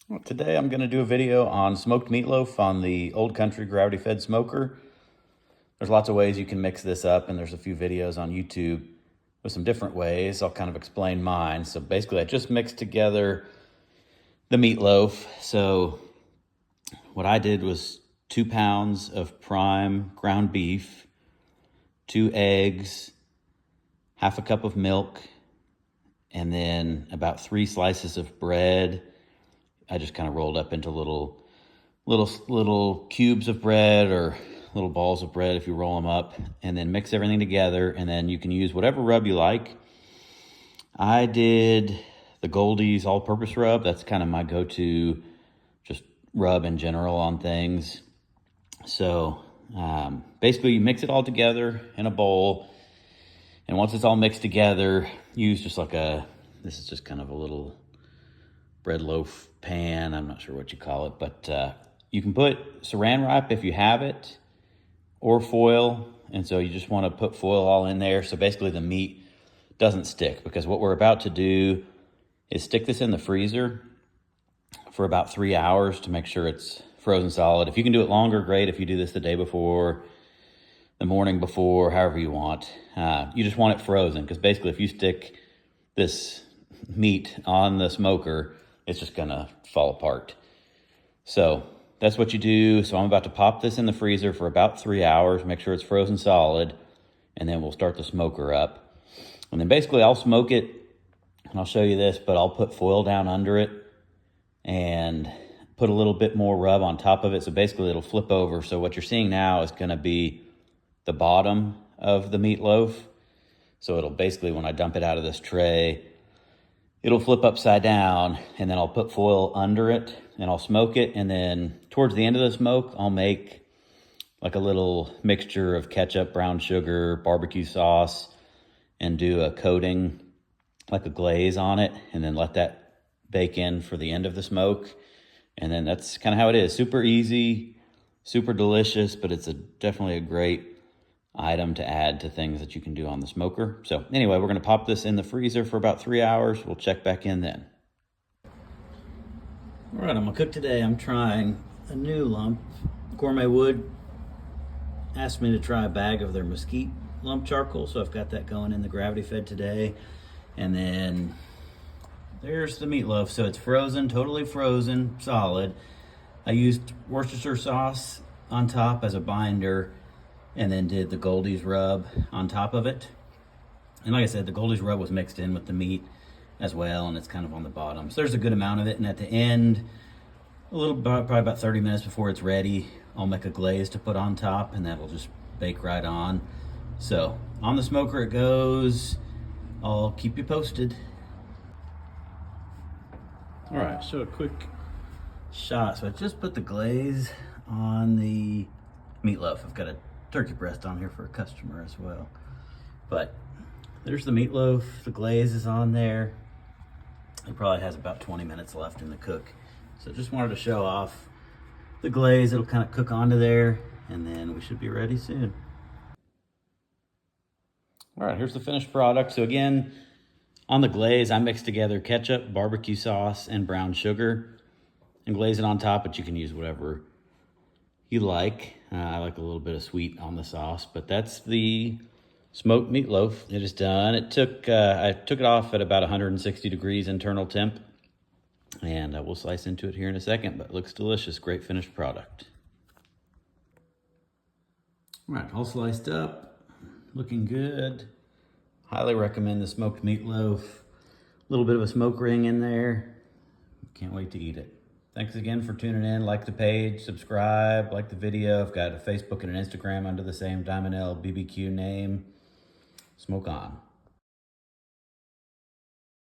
Well, today I'm going to do a video on smoked meatloaf on the Old Country gravity fed smoker. There's lots of ways you can mix this up, and there's a few videos on YouTube with some different ways. I'll kind of explain mine. So basically I just mixed together the meatloaf. So what I did was 2 pounds of prime ground beef, 2 eggs, half a cup of milk, and then about 3 slices of bread. I just kind of rolled up into little cubes of bread or little balls of bread if you roll them up, and then mix everything together. And then you can use whatever rub you like. I did the Goldie's all-purpose rub. That's kind of my go-to just rub in general on things. So basically you mix it all together in a bowl, and once it's all mixed together, use just like this is just kind of a little bread loaf pan. I'm not sure what you call it, but you can put saran wrap if you have it, or foil. And so you just want to put foil all in there so basically the meat doesn't stick, because what we're about to do is stick this in the freezer for about 3 hours to make sure it's frozen solid. If you can do it longer, great. If you do this the day before, the morning before, however you want, you just want it frozen, because basically if you stick this meat on the smoker, it's just gonna fall apart. So that's what you do. So I'm about to pop this in the freezer for about 3 hours, make sure it's frozen solid, and then we'll start the smoker up. And then basically I'll smoke it, and I'll show you this, but I'll put foil down under it and put a little bit more rub on top of it. So basically it'll flip over. So what you're seeing now is gonna be the bottom of the meatloaf. So it'll basically, when I dump it out of this tray, it'll flip upside down, and then I'll put foil under it and I'll smoke it. And then towards the end of the smoke, I'll make like a little mixture of ketchup, brown sugar, barbecue sauce, and do a coating, like a glaze on it, and then let that bake in for the end of the smoke. And then that's kind of how it is. Super easy, super delicious, but it's definitely a great item to add to things that you can do on the smoker. So anyway, we're going to pop this in the freezer for about 3 hours. We'll check back in then. All right, I'm gonna cook today. I'm trying a new lump. Gourmet Wood asked me to try a bag of their mesquite lump charcoal, so I've got that going in the gravity fed today. And then there's the meatloaf. So it's frozen, totally frozen, solid. I used Worcestershire sauce on top as a binder, and then did the Goldie's rub on top of it. And like I said, the Goldie's rub was mixed in with the meat as well, and it's kind of on the bottom. So there's a good amount of it. And at the end, probably about 30 minutes before it's ready, I'll make a glaze to put on top, and that will just bake right on. So on the smoker it goes. I'll keep you posted. All right, so a quick shot. So I just put the glaze on the meatloaf. I've got a turkey breast on here for a customer as well. But there's the meatloaf, the glaze is on there. It probably has about 20 minutes left in the cook. So just wanted to show off the glaze. It'll kind of cook onto there, and then we should be ready soon. All right, here's the finished product. So again, on the glaze, I mixed together ketchup, barbecue sauce, and brown sugar, and glaze it on top, but you can use whatever you like. I like a little bit of sweet on the sauce, but that's the smoked meatloaf. It is done. I took it off at about 160 degrees internal temp, and we'll slice into it here in a second, but it looks delicious. Great finished product. All right, all sliced up, looking good. Highly recommend the smoked meatloaf. A little bit of a smoke ring in there. Can't wait to eat it. Thanks again for tuning in. Like the page, subscribe, like the video. I've got a Facebook and an Instagram under the same Diamond L BBQ name. Smoke on.